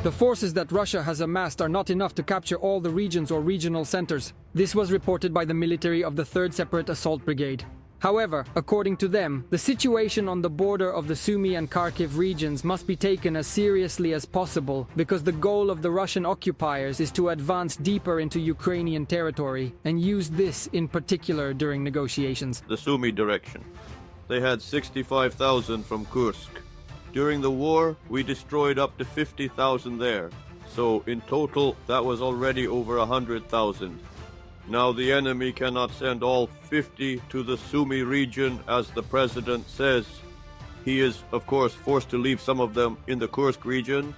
The forces that Russia has amassed are not enough to capture all the regions or regional centers. This was reported by the military of the 3rd Separate Assault Brigade. However, according to them, the situation on the border of the Sumy and Kharkiv regions must be taken as seriously as possible because the goal of the Russian occupiers is to advance deeper into Ukrainian territory and use this in particular during negotiations. The Sumy direction. They had 65,000 from Kursk. During the war, we destroyed up to 50,000 there. So in total, that was already over 100,000. Now the enemy cannot send all 50 to the Sumy region as the president says. He is, of course, forced to leave some of them in the Kursk region.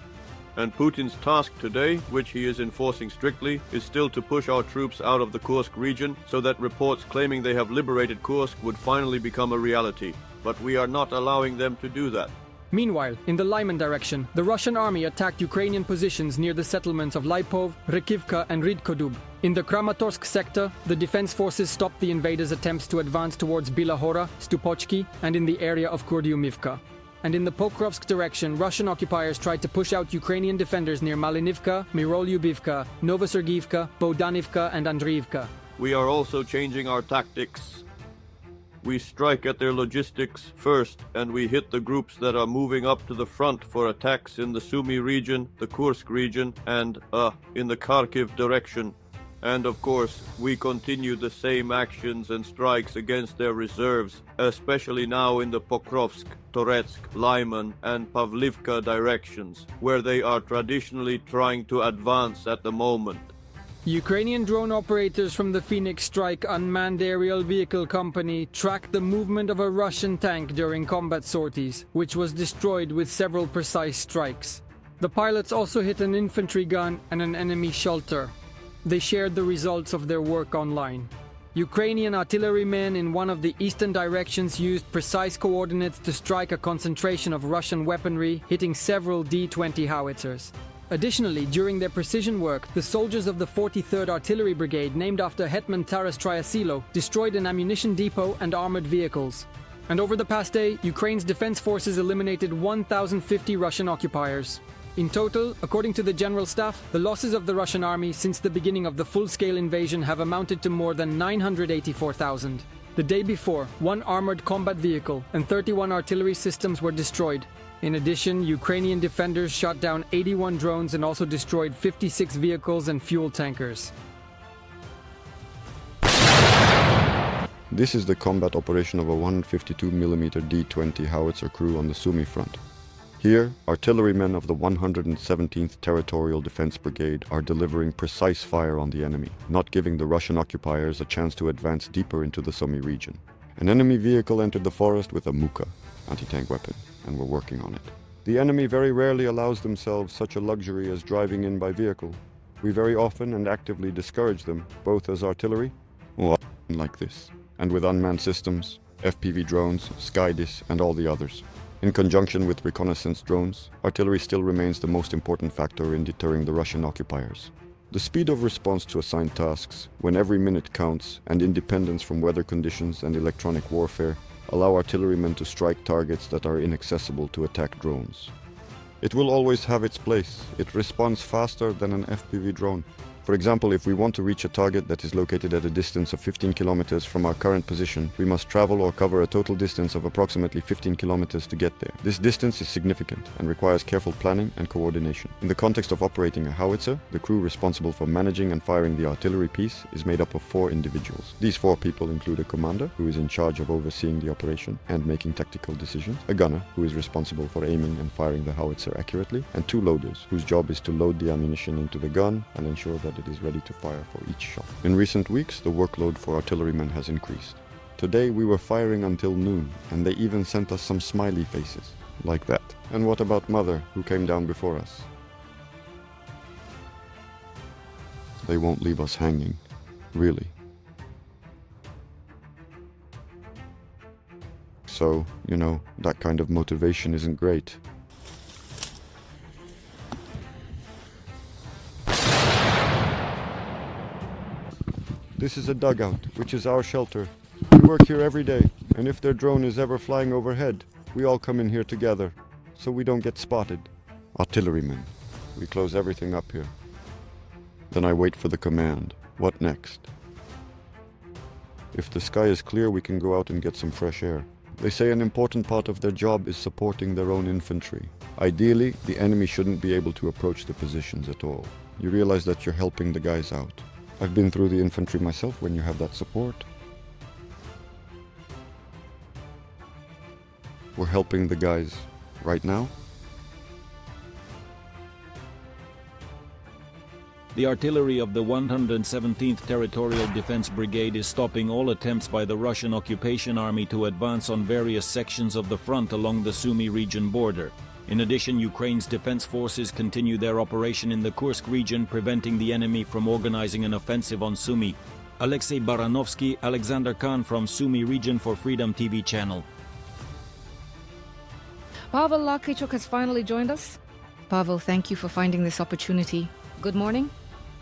And Putin's task today, which he is enforcing strictly, is still to push our troops out of the Kursk region so that reports claiming they have liberated Kursk would finally become a reality. But we are not allowing them to do that. Meanwhile, in the Lyman direction, the Russian army attacked Ukrainian positions near the settlements of Lypov, Rekivka and Rydkodub. In the Kramatorsk sector, the defense forces stopped the invaders' attempts to advance towards Bilahora, Stupochki, and in the area of Kurdyumivka. And in the Pokrovsk direction, Russian occupiers tried to push out Ukrainian defenders near Malinivka, Mirolyubivka, Novosergivka, Bodanivka and Andriivka. We are also changing our tactics. We strike at their logistics first, and we hit the groups that are moving up to the front for attacks in the Sumy region, the Kursk region, and in the Kharkiv direction. And of course, we continue the same actions and strikes against their reserves, especially now in the Pokrovsk, Toretsk, Lyman, and Pavlivka directions, where they are traditionally trying to advance at the moment. Ukrainian drone operators from the Phoenix Strike unmanned aerial vehicle company tracked the movement of a Russian tank during combat sorties, which was destroyed with several precise strikes. The pilots also hit an infantry gun and an enemy shelter. They shared the results of their work online. Ukrainian artillerymen in one of the eastern directions used precise coordinates to strike a concentration of Russian weaponry, hitting several D-20 howitzers. Additionally, during their precision work, the soldiers of the 43rd Artillery Brigade, named after Hetman Taras Triasilo, destroyed an ammunition depot and armored vehicles. And over the past day, Ukraine's defense forces eliminated 1,050 Russian occupiers. In total, according to the General Staff, the losses of the Russian army since the beginning of the full-scale invasion have amounted to more than 984,000. The day before, 1 armored combat vehicle and 31 artillery systems were destroyed. In addition, Ukrainian defenders shot down 81 drones and also destroyed 56 vehicles and fuel tankers. This is the combat operation of a 152mm D-20 howitzer crew on the Sumy front. Here, artillerymen of the 117th Territorial Defense Brigade are delivering precise fire on the enemy, not giving the Russian occupiers a chance to advance deeper into the Sumy region. An enemy vehicle entered the forest with a Muka, anti-tank weapon, and we're working on it. The enemy very rarely allows themselves such a luxury as driving in by vehicle. We very often and actively discourage them, both as artillery, or like this, and with unmanned systems, FPV drones, Skydis, and all the others. In conjunction with reconnaissance drones, artillery still remains the most important factor in deterring the Russian occupiers. The speed of response to assigned tasks, when every minute counts, and independence from weather conditions and electronic warfare allow artillerymen to strike targets that are inaccessible to attack drones. It will always have its place. It responds faster than an FPV drone. For example, if we want to reach a target that is located at a distance of 15 kilometers from our current position, we must travel or cover a total distance of approximately 15 kilometers to get there. This distance is significant and requires careful planning and coordination. In the context of operating a howitzer, the crew responsible for managing and firing the artillery piece is made up of 4 individuals. These 4 people include a commander, who is in charge of overseeing the operation and making tactical decisions, a gunner, who is responsible for aiming and firing the howitzer accurately, and 2 loaders, whose job is to load the ammunition into the gun and ensure that it is ready to fire for each shot. In recent weeks, the workload for artillerymen has increased. Today we were firing until noon, and they even sent us some smiley faces, like that. And what about Mother, who came down before us? They won't leave us hanging, really. So, you know, that kind of motivation isn't great. This is a dugout, which is our shelter. We work here every day, and if their drone is ever flying overhead, we all come in here together, so we don't get spotted. Artillerymen. We close everything up here. Then I wait for the command. What next? If the sky is clear, we can go out and get some fresh air. They say an important part of their job is supporting their own infantry. Ideally, the enemy shouldn't be able to approach the positions at all. You realize that you're helping the guys out. I've been through the infantry myself when you have that support. We're helping the guys right now. The artillery of the 117th Territorial Defense Brigade is stopping all attempts by the Russian occupation army to advance on various sections of the front along the Sumy region border. In addition, Ukraine's defense forces continue their operation in the Kursk region, preventing the enemy from organizing an offensive on Sumy. Alexei Baranovsky, Alexander Khan from Sumy region for Freedom TV channel. Pavel Lakichuk has finally joined us. Pavel, thank you for finding this opportunity. Good morning.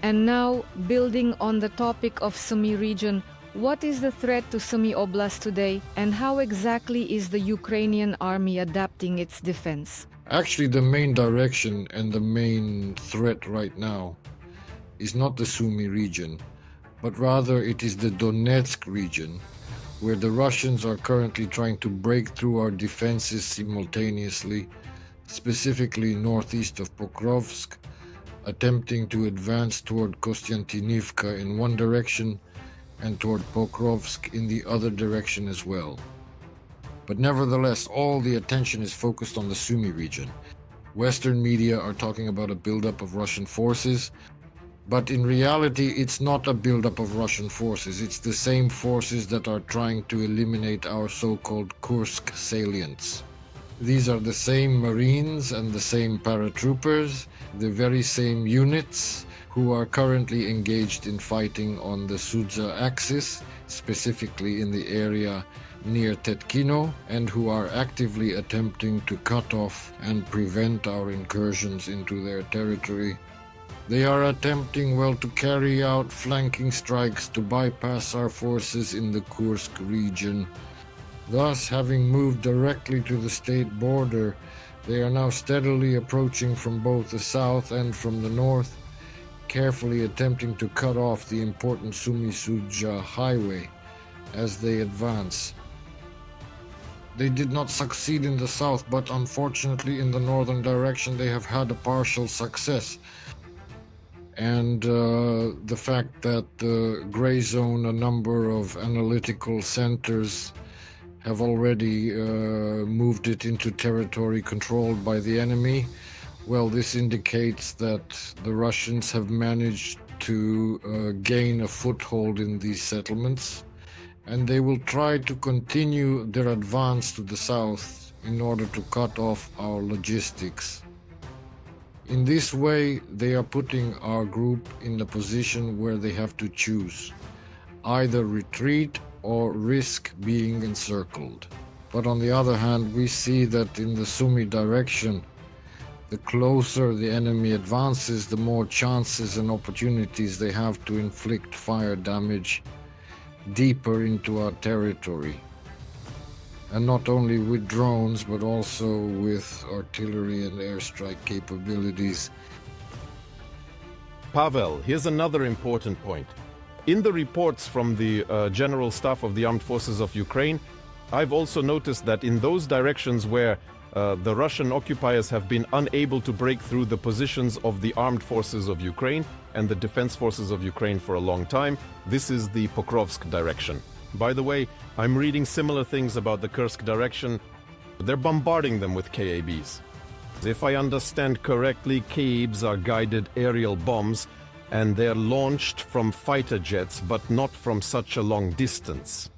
And now, building on the topic of Sumy region, what is the threat to Sumy Oblast today, and how exactly is the Ukrainian army adapting its defense? Actually, the main direction and the main threat right now is not the Sumy region, but rather it is the Donetsk region, where the Russians are currently trying to break through our defenses simultaneously, specifically northeast of Pokrovsk, attempting to advance toward Kostiantynivka in one direction and toward Pokrovsk in the other direction as well. But nevertheless, all the attention is focused on the Sumy region. Western media are talking about a buildup of Russian forces, but in reality it's not a buildup of Russian forces. It's the same forces that are trying to eliminate our so-called Kursk salients. These are the same Marines and the same paratroopers, the very same units who are currently engaged in fighting on the Sudza axis, specifically in the area near Tetkino, and who are actively attempting to cut off and prevent our incursions into their territory. They are attempting, to carry out flanking strikes to bypass our forces in the Kursk region. Thus, having moved directly to the state border, they are now steadily approaching from both the south and from the north, carefully attempting to cut off the important Sumy-Sudza highway as they advance. They did not succeed in the south, but unfortunately in the northern direction they have had a partial success. And the fact that the gray zone, a number of analytical centers, have already moved it into territory controlled by the enemy, this indicates that the Russians have managed to gain a foothold in these settlements, and they will try to continue their advance to the south in order to cut off our logistics. In this way, they are putting our group in a position where they have to choose, either retreat or risk being encircled. But on the other hand, we see that in the Sumy direction, the closer the enemy advances, the more chances and opportunities they have to inflict fire damage deeper into our territory. And not only with drones, but also with artillery and airstrike capabilities. Pavel, here's another important point. In the reports from the General Staff of the Armed Forces of Ukraine, I've also noticed that in those directions where the Russian occupiers have been unable to break through the positions of the armed forces of Ukraine and the defense forces of Ukraine for a long time, this is the Pokrovsk direction. By the way, I'm reading similar things about the Kursk direction. They're bombarding them with KABs. If I understand correctly, KABs are guided aerial bombs, and they're launched from fighter jets, but not from such a long distance.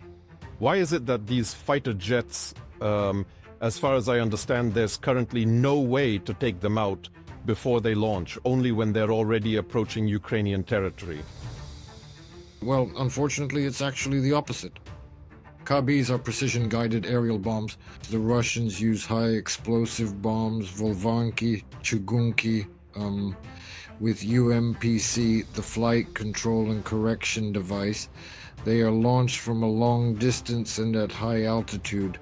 Why is it that these fighter jets, as far as I understand, there's currently no way to take them out before they launch, only when they're already approaching Ukrainian territory? Well, unfortunately, it's actually the opposite. KABs are precision-guided aerial bombs. The Russians use high-explosive bombs, Volvanki, Chugunki, with UMPC, the Flight Control and Correction Device. They are launched from a long distance and at high altitude.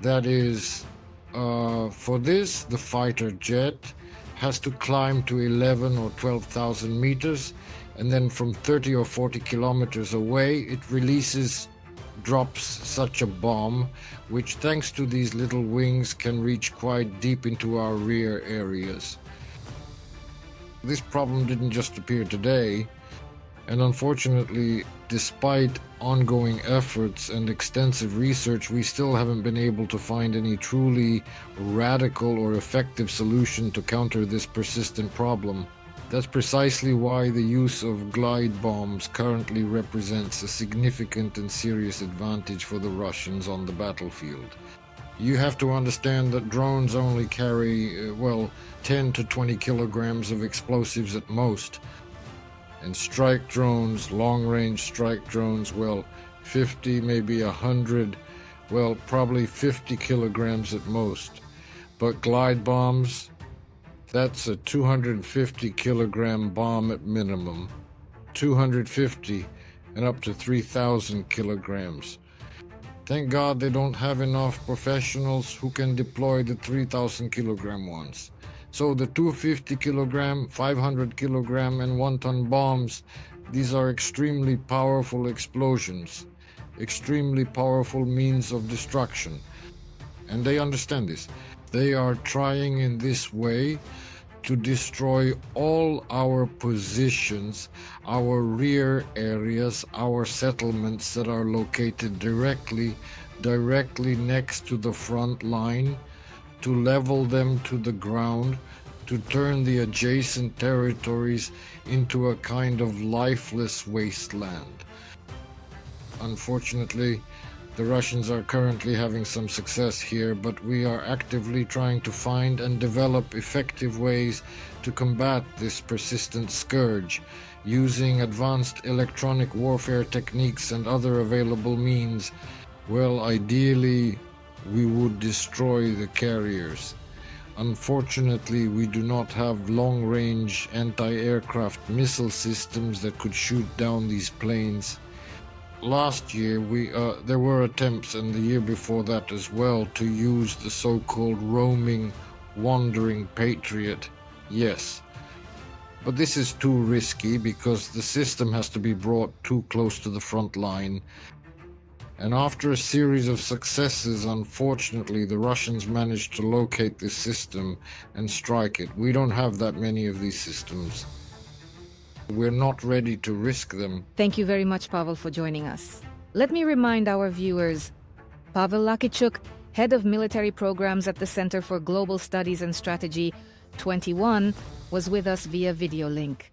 That is, for this, the fighter jet has to climb to 11 or 12,000 meters, and then from 30 or 40 kilometers away it drops such a bomb, which thanks to these little wings can reach quite deep into our rear areas. This problem didn't just appear today, and unfortunately, despite ongoing efforts and extensive research, we still haven't been able to find any truly radical or effective solution to counter this persistent problem. That's precisely why the use of glide bombs currently represents a significant and serious advantage for the Russians on the battlefield. You have to understand that drones only carry, 10 to 20 kilograms of explosives at most. And strike drones, long-range strike drones, 50, maybe 100, probably 50 kilograms at most. But glide bombs, that's a 250 kilogram bomb at minimum. 250 and up to 3,000 kilograms. Thank God they don't have enough professionals who can deploy the 3,000 kilogram ones. So the 250 kilogram, 500 kilogram and 1-ton bombs, these are extremely powerful explosions, extremely powerful means of destruction. And they understand this. They are trying in this way to destroy all our positions, our rear areas, our settlements that are located directly next to the front line, to level them to the ground, to turn the adjacent territories into a kind of lifeless wasteland. Unfortunately, the Russians are currently having some success here, but we are actively trying to find and develop effective ways to combat this persistent scourge, using advanced electronic warfare techniques and other available means. Ideally, we would destroy the carriers. Unfortunately, we do not have long-range anti-aircraft missile systems that could shoot down these planes. Last year, there were attempts, and the year before that as well, to use the so-called roaming, wandering Patriot. Yes. But this is too risky because the system has to be brought too close to the front line. And after a series of successes, unfortunately, the Russians managed to locate this system and strike it. We don't have that many of these systems. We're not ready to risk them. Thank you very much, Pavel, for joining us. Let me remind our viewers, Pavel Lakichuk, Head of Military Programs at the Center for Global Studies and Strategy 21, was with us via video link.